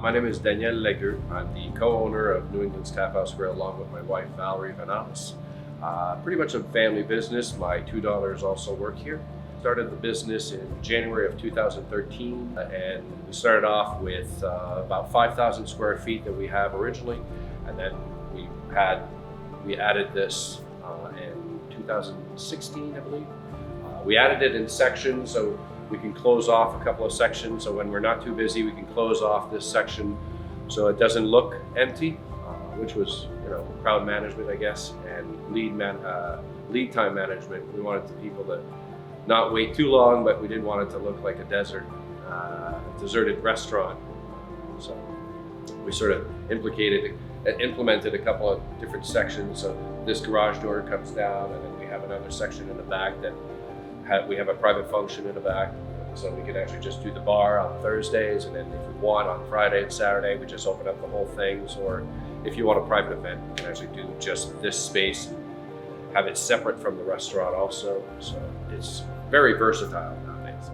My name is Daniel Leger. I'm the co-owner of New England Tap House Grille along with my wife Valerie Vanalis. Pretty much a family business. My two daughters also work here. Started the business in January of 2013 and we started off with about 5,000 square feet that we have originally, and then we added this in 2016, I believe. We added it in sections so we can close off a couple of sections, so when we're not too busy we can close off this section so it doesn't look empty, which was, crowd management, I guess, and lead time management. We wanted the people to not wait too long, but we didn't want it to look like a deserted restaurant. So we sort of implemented a couple of different sections. So this garage door comes down, and then we have another section in the back that we have a private function in the back. So we could actually just do the bar on Thursdays, and then if we want on Friday and Saturday, we just open up the whole things. Or if you want a private event, you can actually do just this space and have it separate from the restaurant also. So it's very versatile nowadays.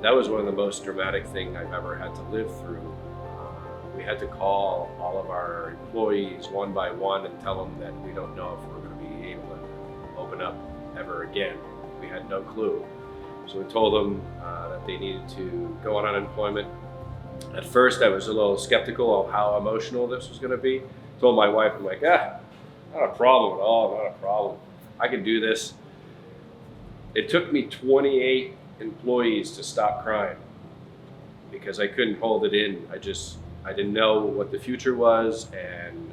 That was one of the most dramatic things I've ever had to live through. We had to call all of our employees one by one and tell them that we don't know if we're going to be able to open up ever again. We had no clue. So we told them that they needed to go on unemployment. At first I was a little skeptical of how emotional this was going to be. Told my wife, I'm like, not a problem at all, not a problem. I can do this. It took me 28 employees to stop crying because I couldn't hold it in. I didn't know what the future was, and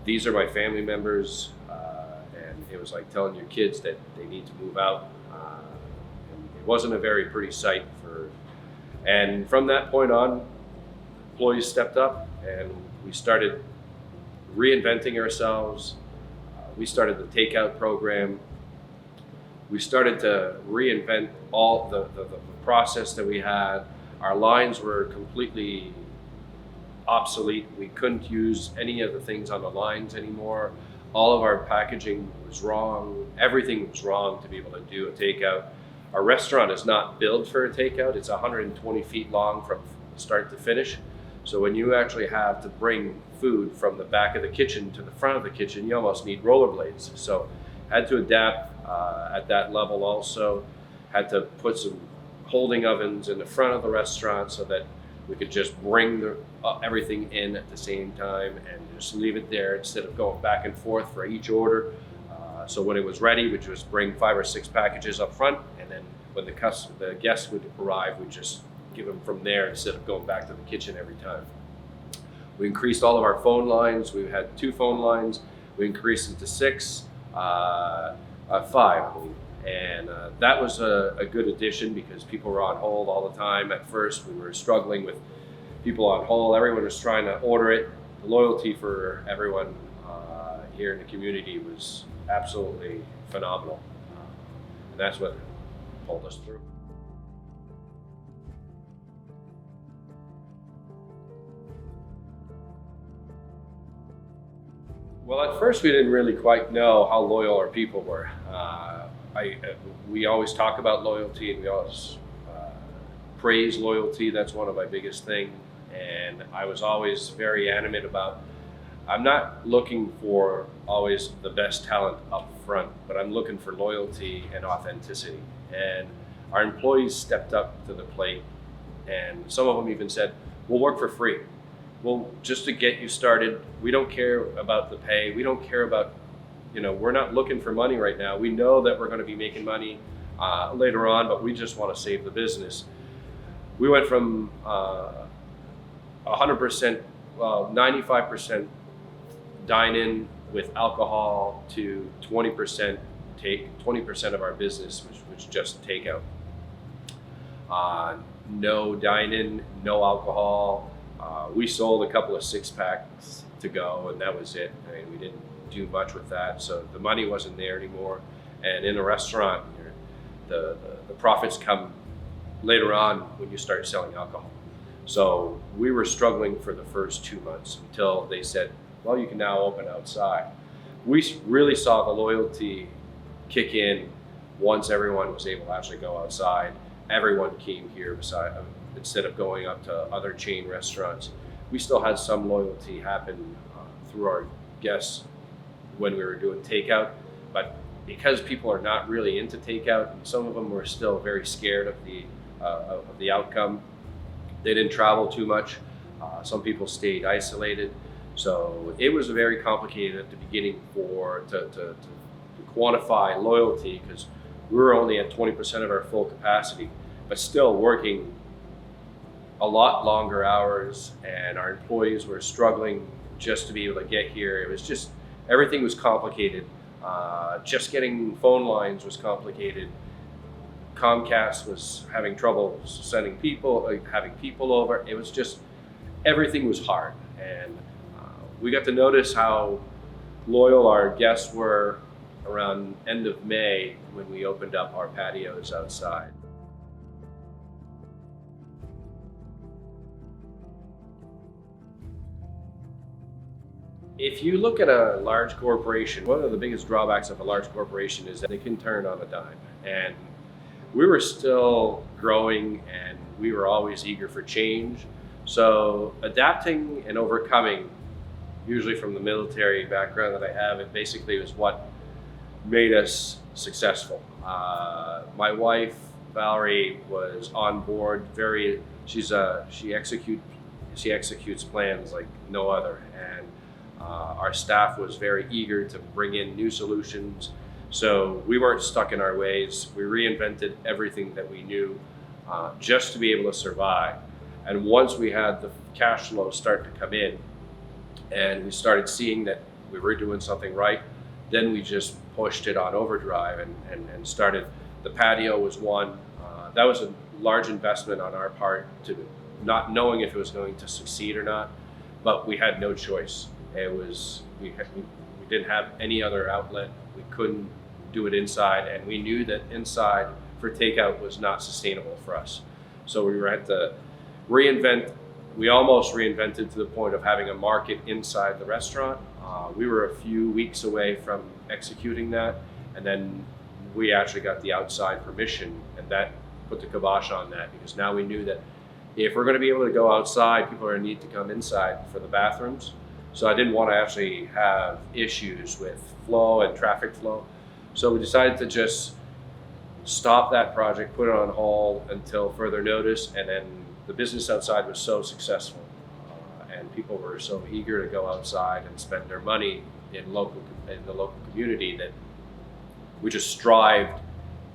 these are my family members, and it was like telling your kids that they need to move out. It wasn't a very pretty sight and from that point on, employees stepped up and we started reinventing ourselves. We started the takeout program. We started to reinvent all the process that we had. Our lines were completely obsolete. We couldn't use any of the things on the lines anymore. All of our packaging was wrong. Everything was wrong to be able to do a takeout. Our restaurant is not built for a takeout. It's 120 feet long from start to finish. So when you actually have to bring food from the back of the kitchen to the front of the kitchen, you almost need rollerblades. So had to adapt at that level also. Had to put some holding ovens in the front of the restaurant so that we could just bring everything in at the same time and just leave it there instead of going back and forth for each order. So when it was ready, we'd just bring 5 or 6 packages up front, and then when the guests would arrive, we'd just give them from there instead of going back to the kitchen every time. We increased all of our phone lines. We had 2 phone lines. We increased it to 6, 5, I believe. And that was a good addition because people were on hold all the time. At first, we were struggling with people on hold. Everyone was trying to order it. The loyalty for everyone here in the community was absolutely phenomenal. And that's what pulled us through. Well, at first we didn't really quite know how loyal our people were. We always talk about loyalty, and we always praise loyalty. That's one of my biggest things. And I was always very animate about, I'm not looking for always the best talent up front, but I'm looking for loyalty and authenticity. And our employees stepped up to the plate, and some of them even said, we'll work for free. Well, just to get you started, we don't care about the pay. We don't care about, we're not looking for money right now. We know that we're going to be making money later on, but we just want to save the business. We went from 100%, 95% dine-in with alcohol to 20% of our business, which was just takeout. No dine-in, no alcohol. We sold a couple of 6-packs to go, and that was it. I mean, we didn't do much with that, so the money wasn't there anymore. And in a restaurant, the profits come later on when you start selling alcohol. So we were struggling for the first 2 months until they said, well, you can now open outside. we really saw the loyalty kick in once everyone was able to actually go outside. Everyone came here instead of going up to other chain restaurants. We still had some loyalty happen through our guests when we were doing takeout, but because people are not really into takeout, and some of them were still very scared of the outcome. They didn't travel too much. Some people stayed isolated. So it was very complicated at the beginning to quantify loyalty, because we were only at 20% of our full capacity, but still working a lot longer hours, and our employees were struggling just to be able to get here. It was just, everything was complicated. Just getting phone lines was complicated. Comcast was having trouble sending people, having people over. It was just, everything was hard. And we got to notice how loyal our guests were around end of May when we opened up our patios outside. If you look at a large corporation, one of the biggest drawbacks of a large corporation is that they can turn on a dime. And we were still growing, and we were always eager for change. So adapting and overcoming, usually from the military background that I have, it basically was what made us successful. My wife, Valerie, was on board. She executes plans like no other, and our staff was very eager to bring in new solutions. So we weren't stuck in our ways. We reinvented everything that we knew just to be able to survive. And once we had the cash flow start to come in, and we started seeing that we were doing something right, then we just pushed it on overdrive and started. The patio was one. That was a large investment on our part, to not knowing if it was going to succeed or not, but we had no choice. We didn't have any other outlet. We couldn't do it inside, and we knew that inside for takeout was not sustainable for us. So we had to reinvent. We almost reinvented to the point of having a market inside the restaurant. We were a few weeks away from executing that, and then we actually got the outside permission, and that put the kibosh on that, because now we knew that if we're going to be able to go outside, people are going to need to come inside for the bathrooms. So I didn't want to actually have issues with flow and traffic flow. So we decided to just stop that project, put it on hold until further notice, and then the business outside was so successful, and people were so eager to go outside and spend their money in the local community, that we just strived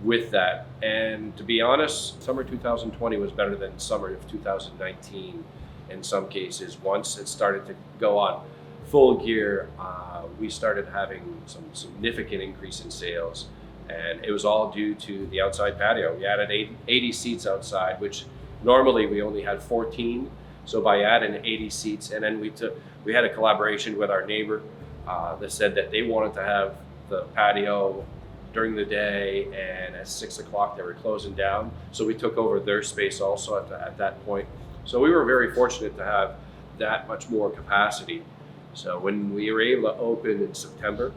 with that. And to be honest, summer 2020 was better than summer of 2019 in some cases. Once it started to go on full gear, we started having some significant increase in sales, and it was all due to the outside patio. We added 80 seats outside, which normally we only had 14. So by adding 80 seats, and then we had a collaboration with our neighbor that said that they wanted to have the patio during the day, and at 6 o'clock they were closing down. So we took over their space also at that point. So we were very fortunate to have that much more capacity. So when we were able to open in September,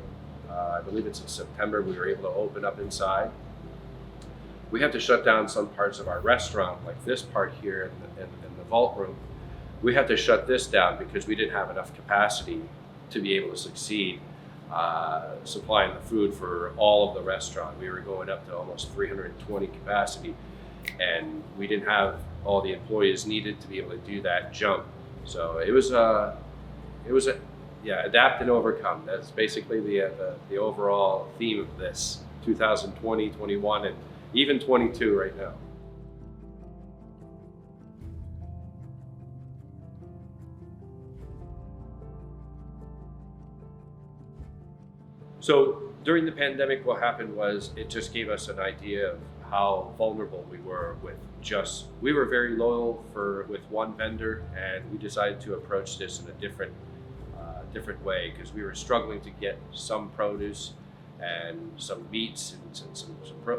I believe it's in September, we were able to open up inside. We had to shut down some parts of our restaurant, like this part here in the vault room. We had to shut this down because we didn't have enough capacity to be able to succeed supplying the food for all of the restaurant. We were going up to almost 320 capacity, and we didn't have all the employees needed to be able to do that jump. So it was adapt and overcome. That's basically the overall theme of this 2020, 21, and even 22 right now. So during the pandemic, what happened was it just gave us an idea of how vulnerable we were we were very loyal with one vendor, and we decided to approach this in a different way, because we were struggling to get some produce and some meats and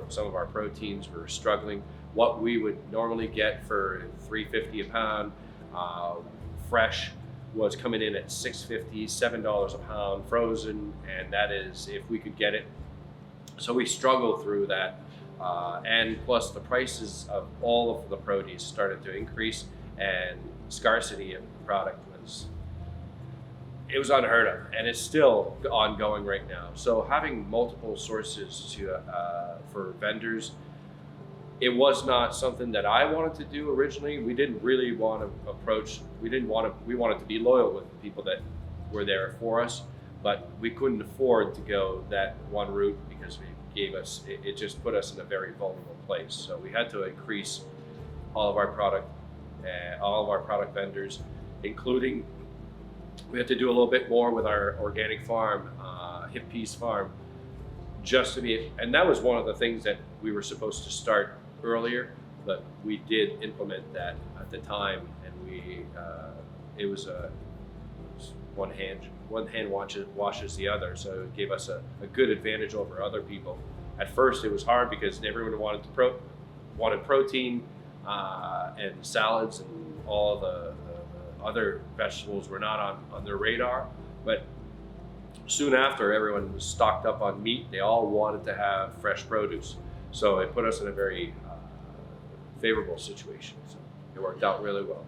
some of our proteins. We were struggling. What we would normally get for $3.50 a pound, fresh, was coming in at $6.50, $7 a pound frozen, and that is if we could get it. So we struggled through that, and plus the prices of all of the produce started to increase, and scarcity of the product was unheard of, and it's still ongoing right now. So having multiple sources for vendors, it was not something that I wanted to do originally. We didn't really want to approach. We wanted to be loyal with the people that were there for us, but we couldn't afford to go that one route because it just put us in a very vulnerable place. So we had to increase all of our product vendors, including we had to do a little bit more with our organic farm, Hip Peas Farm, just to be, and that was one of the things that we were supposed to start earlier, but we did implement that at the time, and it was one hand washes the other, so it gave us a good advantage over other people. At first, it was hard because everyone wanted protein and salads, and all the other vegetables were not on their radar. But soon after, everyone was stocked up on meat. They all wanted to have fresh produce, so it put us in a very favorable situation. So it worked out really well.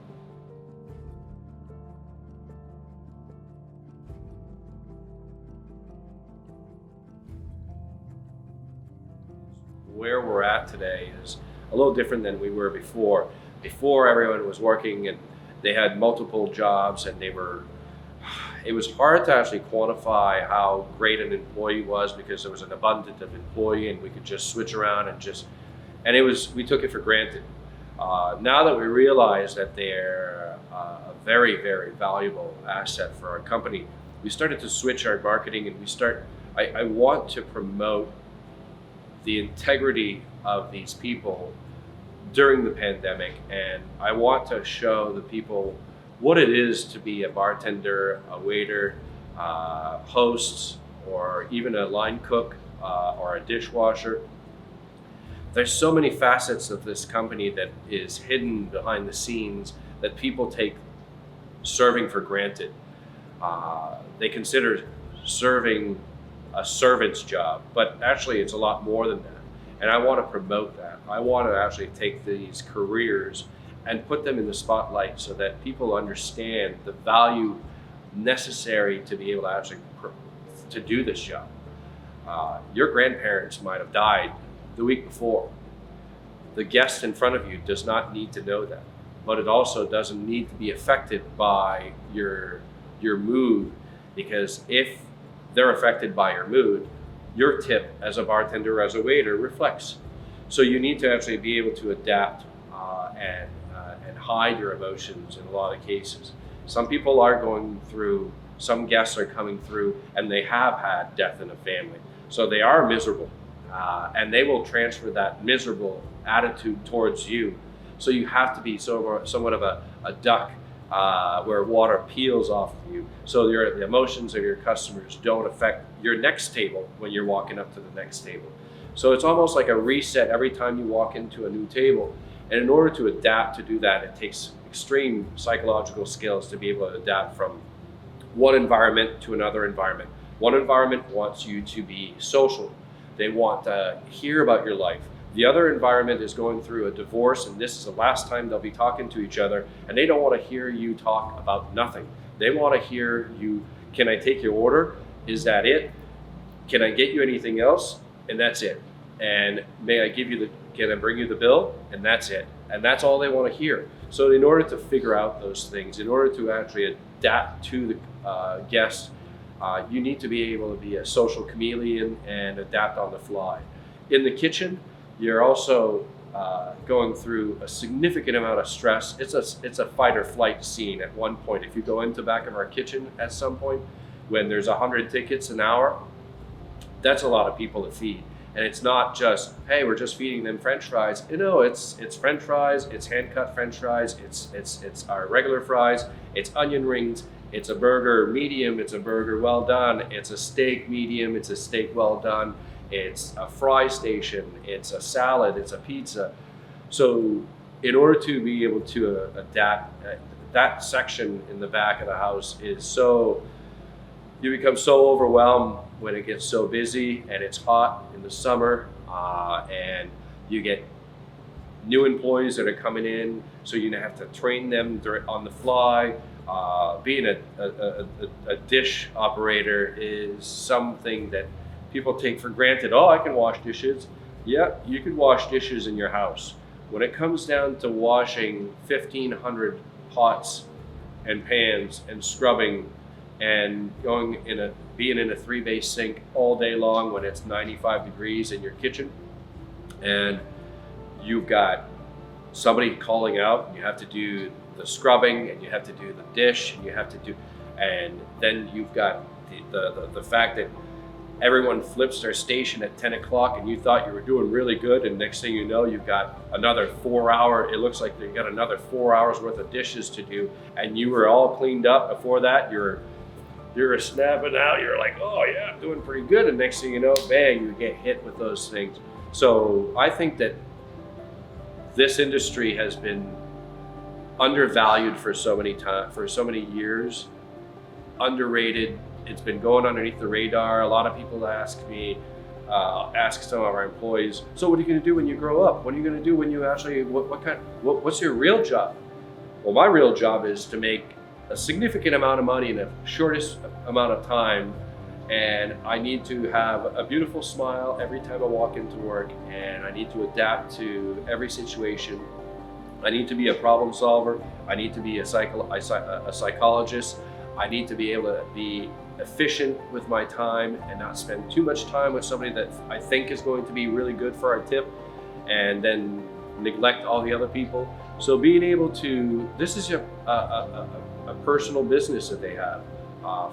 Where we're at today is a little different than we were before. Before, everyone was working and they had multiple jobs, and it was hard to actually quantify how great an employee was because there was an abundance of employee and we could just switch around we took it for granted. Now that we realize that they're a very, very valuable asset for our company, we started to switch our marketing, and I want to promote the integrity of these people during the pandemic, and I want to show the people what it is to be a bartender, a waiter, hosts, or even a line cook or a dishwasher. There's so many facets of this company that is hidden behind the scenes that people take serving for granted. They consider serving a servant's job, but actually it's a lot more than that. And I want to promote that. I want to actually take these careers and put them in the spotlight so that people understand the value necessary to be able to actually to do this job. Your grandparents might have died the week before. The guest in front of you does not need to know that, but it also doesn't need to be affected by your mood, because if they're affected by your mood, your tip as a bartender, as a waiter, reflects. So you need to actually be able to adapt and hide your emotions in a lot of cases. Some people are going through, some guests are coming through, and they have had death in a family. So they are miserable, and they will transfer that miserable attitude towards you. So you have to be somewhat of a duck where water peels off of you, so the emotions of your customers don't affect your next table when you're walking up to the next table. So it's almost like a reset every time you walk into a new table. And in order to adapt to do that, it takes extreme psychological skills to be able to adapt from one environment to another environment. One environment wants you to be social. They want to hear about your life. The other environment is going through a divorce, and this is the last time they'll be talking to each other, and they don't want to hear you talk about nothing. They want to hear you, can I take your order? Is that it? Can I get you anything else? And that's it. And can I bring you the bill? And that's it. And that's all they want to hear. So in order to figure out those things, in order to actually adapt to the guests, you need to be able to be a social chameleon and adapt on the fly. In the kitchen, you're also going through a significant amount of stress. It's a fight or flight scene at one point. If you go into the back of our kitchen at some point, when there's 100 tickets an hour, that's a lot of people to feed. And it's not just, hey, we're just feeding them French fries. You know, it's French fries, it's hand-cut French fries, it's our regular fries, it's onion rings, it's a burger medium, it's a burger well done, it's a steak medium, it's a steak well done, it's a fry station, it's a salad, it's a pizza. So in order to be able to adapt that section in the back of the house is so, you become so overwhelmed when it gets so busy and it's hot in the summer, and you get new employees that are coming in, so you have to train them on the fly. Being a dish operator is something that people take for granted. Oh, I can wash dishes. Yeah, you can wash dishes in your house. When it comes down to washing 1,500 pots and pans and scrubbing and being in a 3-bay sink all day long when it's 95 degrees in your kitchen, and you've got somebody calling out, and you have to do the scrubbing, and you have to do the dish, and you have to do, and then you've got the fact that everyone flips their station at 10 o'clock and you thought you were doing really good, and next thing you know, you've got another 4 hour, it looks like you've got another 4 hours worth of dishes to do, and you were all cleaned up before that. You're snapping out, you're like, oh yeah, I'm doing pretty good, and next thing you know, bang, you get hit with those things. So I think that this industry has been undervalued for so many years, underrated. It's been going underneath the radar. A lot of people ask some of our employees, so what are you going to do when you grow up? What are you going to do when you actually, what's your real job? Well, my real job is to make a significant amount of money in the shortest amount of time, and I need to have a beautiful smile every time I walk into work, and I need to adapt to every situation. I need to be a problem solver. I need to be a psychologist. I need to be able to be efficient with my time and not spend too much time with somebody that I think is going to be really good for our tip and then neglect all the other people. So being able to, this is a personal business that they have.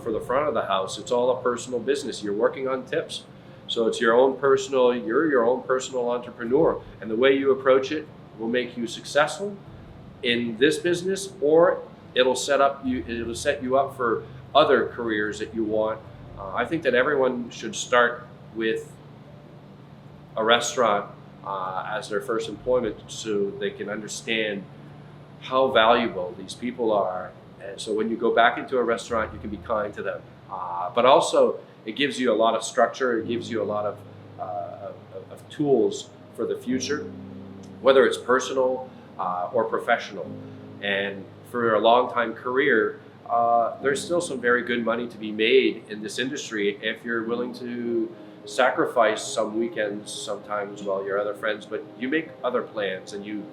For the front of the house, it's all a personal business. You're working on tips. So it's you're your own personal entrepreneur, and the way you approach it will make you successful in this business, or it'll set you up for other careers that you want. I think that everyone should start with a restaurant as their first employment, so they can understand how valuable these people are. And so when you go back into a restaurant, you can be kind to them. But also, it gives you a lot of structure. It gives you a lot of tools for the future, whether it's personal or professional. And for a long-time career, there's still some very good money to be made in this industry if you're willing to sacrifice some weekends sometimes while your other friends, but you make other plans, and you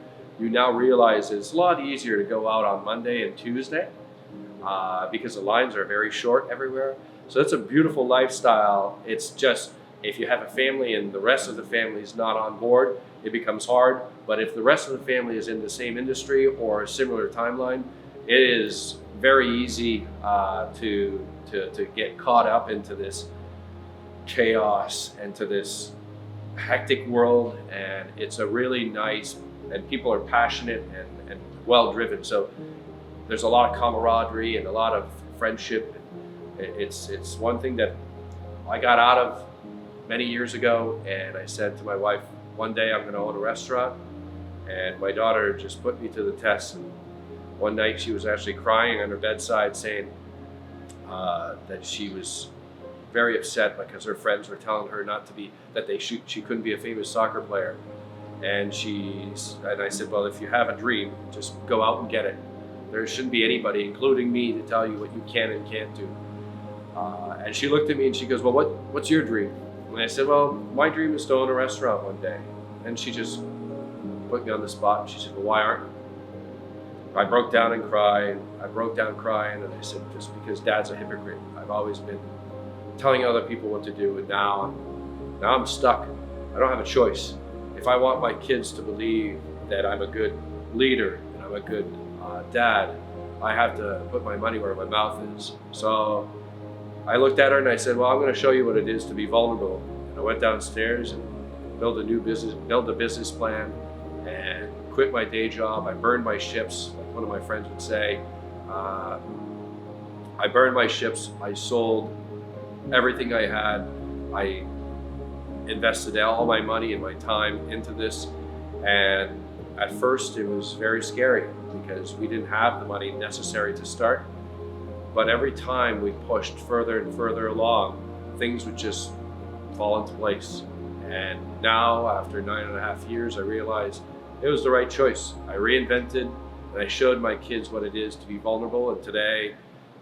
now realize it's a lot easier to go out on Monday and Tuesday because the lines are very short everywhere. So it's a beautiful lifestyle. It's just, if you have a family and the rest of the family is not on board, it becomes hard. But if the rest of the family is in the same industry or a similar timeline, it is very easy to get caught up into this chaos and to this hectic world. And it's a really nice, and people are passionate and well driven. So there's a lot of camaraderie and a lot of friendship. It's one thing that I got out of many years ago, and I said to my wife, one day I'm going to own a restaurant. And my daughter just put me to the test. And one night she was actually crying on her bedside, saying that she was very upset because her friends were telling her she couldn't be a famous soccer player. And I said, well, if you have a dream, just go out and get it. There shouldn't be anybody, including me, to tell you what you can and can't do. And she looked at me and she goes, well, what's your dream? And I said, well, my dream is to own a restaurant one day. And she just put me on the spot, and she said, well, why aren't you? I broke down and cried. I broke down crying, and I said, just because Dad's a hypocrite. I've always been telling other people what to do, and now I'm stuck. I don't have a choice. If I want my kids to believe that I'm a good leader and I'm a good dad, I have to put my money where my mouth is. So I looked at her and I said, well, I'm going to show you what it is to be vulnerable. And I went downstairs and built a business plan, and quit my day job. I burned my ships, like one of my friends would say. I burned my ships. I sold everything I had. I invested all my money and my time into this, and At first, it was very scary because we didn't have the money necessary to start. But every time we pushed further and further along, things would just fall into place. And now, after 9.5 years, I realized it was the right choice. I reinvented and I showed my kids what it is to be vulnerable. And today,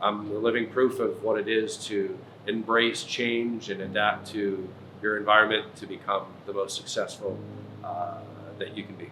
I'm the living proof of what it is to embrace change and adapt to your environment to become the most successful that you can be.